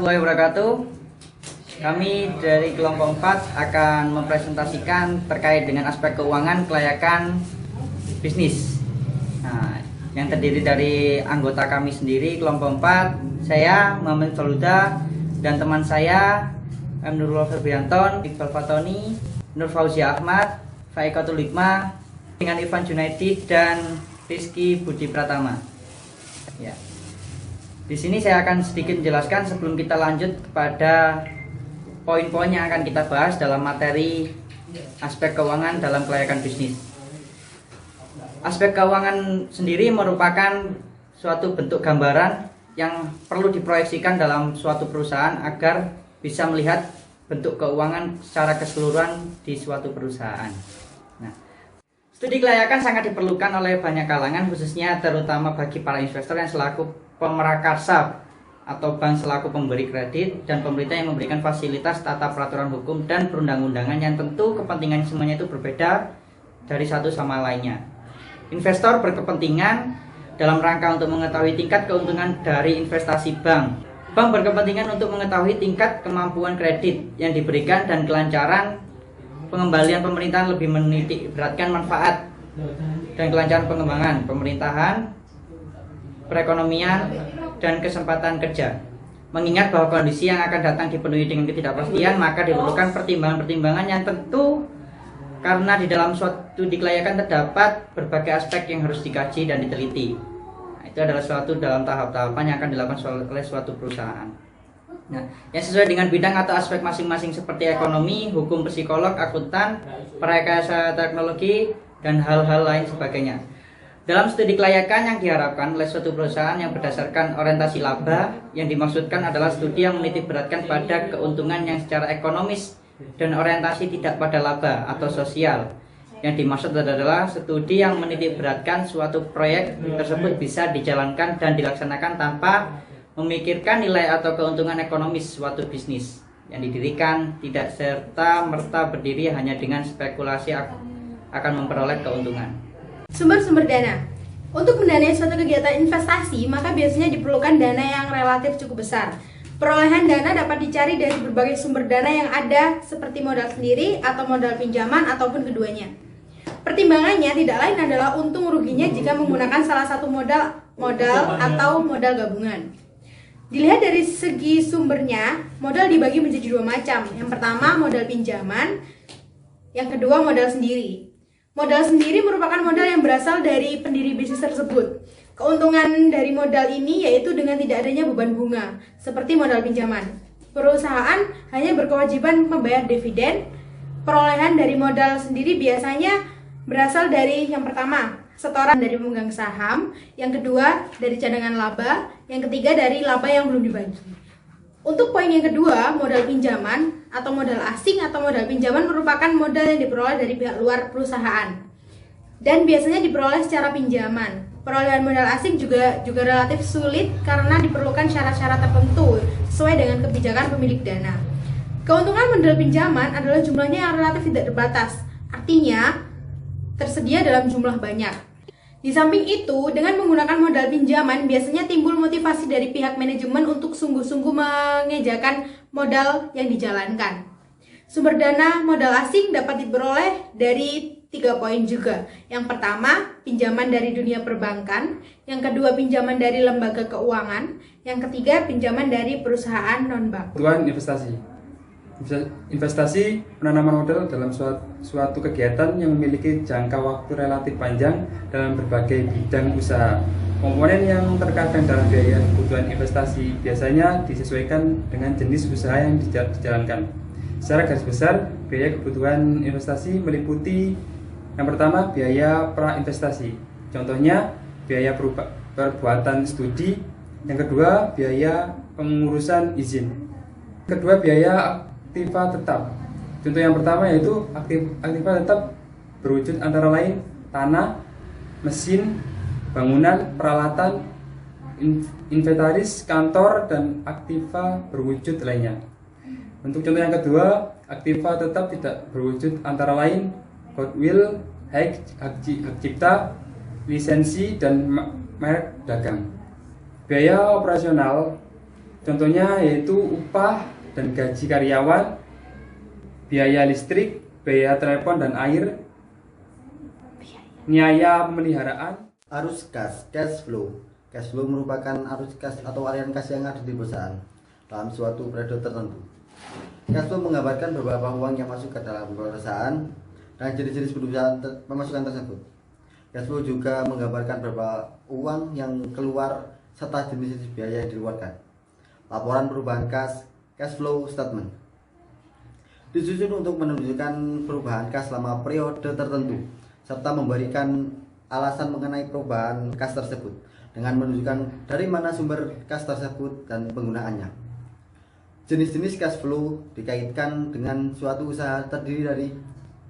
warahmatullahi wabarakatuh. Kami dari kelompok 4 akan mempresentasikan terkait dengan aspek keuangan kelayakan bisnis. Nah, yang terdiri dari anggota kami sendiri kelompok 4, saya Muhammad Faluda dan teman saya Nurul Febrianton, Iqbal Fatoni, Nur Fauzia Ahmad, Faikatul Hikmah, dengan Ivan Junaidi dan Rizky Budi Pratama. Ya. Di sini saya akan sedikit menjelaskan sebelum kita lanjut kepada poin-poin yang akan kita bahas dalam materi aspek keuangan dalam kelayakan bisnis. Aspek keuangan sendiri merupakan suatu bentuk gambaran yang perlu diproyeksikan dalam suatu perusahaan agar bisa melihat bentuk keuangan secara keseluruhan di suatu perusahaan. Nah, studi kelayakan sangat diperlukan oleh banyak kalangan, khususnya terutama bagi para investor yang selaku pemerakarsa atau bank selaku pemberi kredit dan pemerintah yang memberikan fasilitas tata peraturan hukum dan perundang-undangan yang tentu kepentingan semuanya itu berbeda dari satu sama lainnya. Investor berkepentingan dalam rangka untuk mengetahui tingkat keuntungan dari investasi bank. Bank berkepentingan untuk mengetahui tingkat kemampuan kredit yang diberikan dan kelancaran pengembalian pemerintahan, lebih menitik beratkan manfaat dan kelancaran pengembangan pemerintahan, perekonomian, dan kesempatan kerja. Mengingat bahwa kondisi yang akan datang dipenuhi dengan ketidakpastian, maka diperlukan pertimbangan-pertimbangan yang tentu karena di dalam suatu kelayakan terdapat berbagai aspek yang harus dikaji dan diteliti. Nah, itu adalah suatu dalam tahap-tahapan yang akan dilakukan oleh suatu perusahaan. Nah, yang sesuai dengan bidang atau aspek masing-masing seperti ekonomi, hukum, psikolog, akuntan, perekayasa teknologi, dan hal-hal lain sebagainya. Dalam studi kelayakan yang diharapkan oleh suatu perusahaan yang berdasarkan orientasi laba, yang dimaksudkan adalah studi yang menitik beratkan pada keuntungan yang secara ekonomis dan orientasi tidak pada laba atau sosial. Yang dimaksud adalah studi yang menitik beratkan suatu proyek tersebut bisa dijalankan dan dilaksanakan tanpa memikirkan nilai atau keuntungan ekonomis suatu bisnis yang didirikan tidak serta-merta berdiri hanya dengan spekulasi akan memperoleh keuntungan. Sumber-sumber dana. Untuk mendanai suatu kegiatan investasi, maka biasanya diperlukan dana yang relatif cukup besar. Perolehan dana dapat dicari dari berbagai sumber dana yang ada, seperti modal sendiri atau modal pinjaman ataupun keduanya. Pertimbangannya tidak lain adalah untung ruginya jika menggunakan salah satu modal atau modal gabungan. Dilihat dari segi sumbernya, modal dibagi menjadi dua macam. Yang pertama modal pinjaman, yang kedua modal sendiri. Modal sendiri merupakan modal yang berasal dari pendiri bisnis tersebut. Keuntungan dari modal ini yaitu dengan tidak adanya beban bunga, seperti modal pinjaman. Perusahaan hanya berkewajiban membayar dividen. Perolehan dari modal sendiri biasanya berasal dari yang pertama, setoran dari pemegang saham, yang kedua dari cadangan laba, yang ketiga dari laba yang belum dibagi. Untuk poin yang kedua, modal pinjaman atau modal asing atau modal pinjaman merupakan modal yang diperoleh dari pihak luar perusahaan dan biasanya diperoleh secara pinjaman. Perolehan modal asing juga relatif sulit karena diperlukan syarat-syarat tertentu sesuai dengan kebijakan pemilik dana. Keuntungan modal pinjaman adalah jumlahnya yang relatif tidak terbatas, artinya tersedia dalam jumlah banyak. Di samping itu, dengan menggunakan modal pinjaman, biasanya timbul motivasi dari pihak manajemen untuk sungguh-sungguh mengejakan modal yang dijalankan. Sumber dana modal asing dapat diperoleh dari 3 poin juga. Yang pertama, pinjaman dari dunia perbankan. Yang kedua, pinjaman dari lembaga keuangan. Yang ketiga, pinjaman dari perusahaan non-bank. Kebutuhan investasi penanaman modal dalam suatu kegiatan yang memiliki jangka waktu relatif panjang dalam berbagai bidang usaha. Komponen yang terkadang dalam biaya kebutuhan investasi biasanya disesuaikan dengan jenis usaha yang dijalankan. Secara garis besar, biaya kebutuhan investasi meliputi yang pertama biaya pra-investasi, contohnya biaya perbuatan studi. Yang kedua, biaya pengurusan izin. Kedua, biaya aktiva tetap. Contoh yang pertama yaitu aktiva tetap berwujud antara lain tanah, mesin, bangunan, peralatan, inventaris, kantor, dan aktiva berwujud lainnya. Untuk contoh yang kedua, aktiva tetap tidak berwujud antara lain goodwill, hak cipta, lisensi, dan merek dagang. Biaya operasional Contohnya yaitu upah dan gaji karyawan, biaya listrik, biaya telepon dan air, biaya pemeliharaan. Arus kas, cash flow. Cash flow merupakan arus kas atau aliran kas yang ada di perusahaan dalam suatu periode tertentu. Cash flow menggambarkan beberapa uang yang masuk ke dalam perusahaan dan jenis-jenis pemasukan tersebut. Cash flow juga menggambarkan beberapa uang yang keluar serta jenis-jenis biaya yang dikeluarkan. Laporan perubahan kas, cash flow statement, disusun untuk menunjukkan perubahan kas selama periode tertentu serta memberikan alasan mengenai perubahan kas tersebut dengan menunjukkan dari mana sumber kas tersebut dan penggunaannya. Jenis-jenis cash flow dikaitkan dengan suatu usaha terdiri dari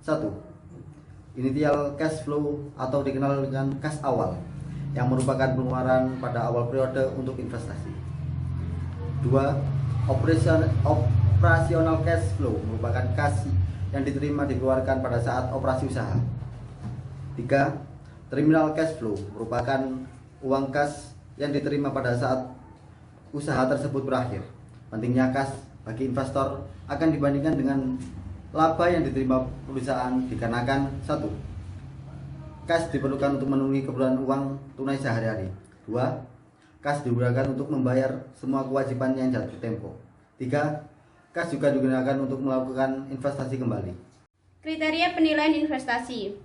1. Initial cash flow atau dikenal dengan kas awal yang merupakan pengeluaran pada awal periode untuk investasi. 2. Operational cash flow merupakan kas yang diterima dikeluarkan pada saat operasi usaha. 3. Terminal cash flow merupakan uang kas yang diterima pada saat usaha tersebut berakhir. Pentingnya kas bagi investor akan dibandingkan dengan laba yang diterima perusahaan dikarenakan 1. Kas diperlukan untuk memenuhi kebutuhan uang tunai sehari-hari. 2. Kas digunakan untuk membayar semua kewajiban yang jatuh tempo. 3. Kas juga digunakan untuk melakukan investasi kembali. Kriteria penilaian investasi.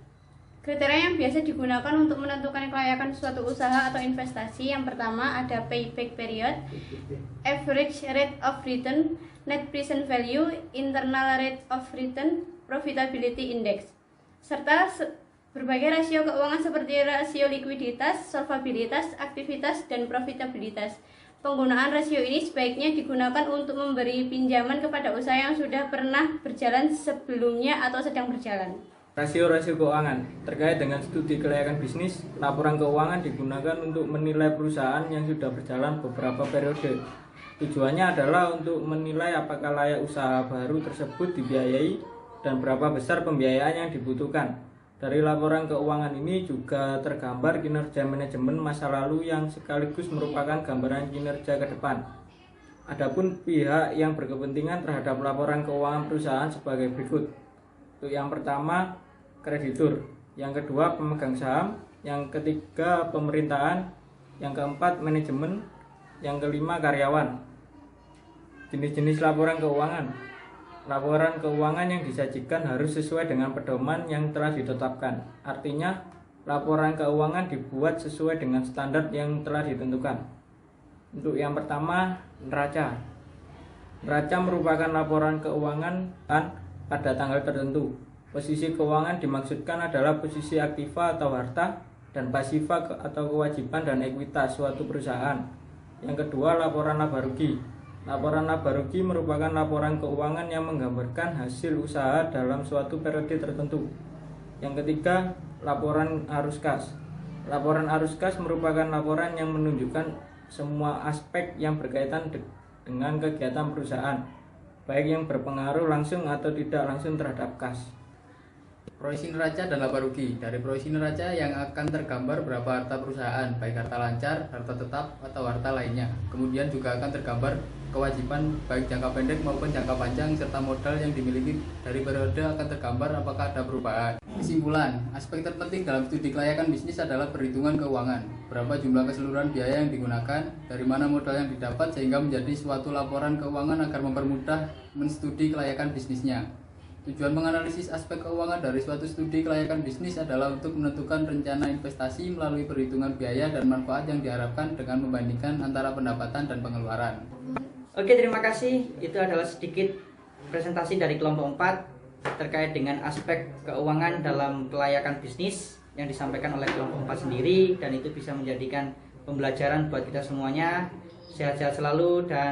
Kriteria yang biasa digunakan untuk menentukan kelayakan suatu usaha atau investasi yang pertama ada payback period, average rate of return, net present value, internal rate of return, profitability index, serta berbagai rasio keuangan seperti rasio likuiditas, solvabilitas, aktivitas, dan profitabilitas. Penggunaan rasio ini sebaiknya digunakan untuk memberi pinjaman kepada usaha yang sudah pernah berjalan sebelumnya atau sedang berjalan. Rasio-rasio keuangan terkait dengan studi kelayakan bisnis, laporan keuangan digunakan untuk menilai perusahaan yang sudah berjalan beberapa periode. Tujuannya adalah untuk menilai apakah layak usaha baru tersebut dibiayai dan berapa besar pembiayaan yang dibutuhkan. Dari laporan keuangan ini juga tergambar kinerja manajemen masa lalu yang sekaligus merupakan gambaran kinerja ke depan. Adapun pihak yang berkepentingan terhadap laporan keuangan perusahaan sebagai berikut. Untuk yang pertama, kreditur, yang kedua pemegang saham, yang ketiga pemerintahan, yang keempat manajemen, yang kelima karyawan. Jenis-jenis laporan keuangan. Laporan keuangan yang disajikan harus sesuai dengan pedoman yang telah ditetapkan. Artinya, laporan keuangan dibuat sesuai dengan standar yang telah ditentukan. Untuk yang pertama, neraca. Neraca merupakan laporan keuangan pada tanggal tertentu. Posisi keuangan dimaksudkan adalah posisi aktiva atau harta dan pasifa atau kewajiban dan ekuitas suatu perusahaan. Yang kedua, laporan laba rugi. Laporan laba rugi merupakan laporan keuangan yang menggambarkan hasil usaha dalam suatu periode tertentu. Yang ketiga, laporan arus kas. Laporan arus kas merupakan laporan yang menunjukkan semua aspek yang berkaitan dengan kegiatan perusahaan, baik yang berpengaruh langsung atau tidak langsung terhadap kas. Proyeksi neraca dan laba rugi. Dari proyeksi neraca yang akan tergambar berapa harta perusahaan, baik harta lancar, harta tetap, atau harta lainnya. Kemudian juga akan tergambar kewajiban baik jangka pendek maupun jangka panjang serta modal yang dimiliki dari periode akan tergambar apakah ada perubahan. Kesimpulan, aspek terpenting dalam studi kelayakan bisnis adalah perhitungan keuangan. Berapa jumlah keseluruhan biaya yang digunakan, dari mana modal yang didapat sehingga menjadi suatu laporan keuangan agar mempermudah menstudi kelayakan bisnisnya. Tujuan menganalisis aspek keuangan dari suatu studi kelayakan bisnis adalah untuk menentukan rencana investasi melalui perhitungan biaya dan manfaat yang diharapkan dengan membandingkan antara pendapatan dan pengeluaran. Oke, terima kasih. Itu adalah sedikit presentasi dari kelompok 4 terkait dengan aspek keuangan dalam kelayakan bisnis yang disampaikan oleh kelompok 4 sendiri, dan itu bisa menjadikan pembelajaran buat kita semuanya. Sehat-sehat selalu dan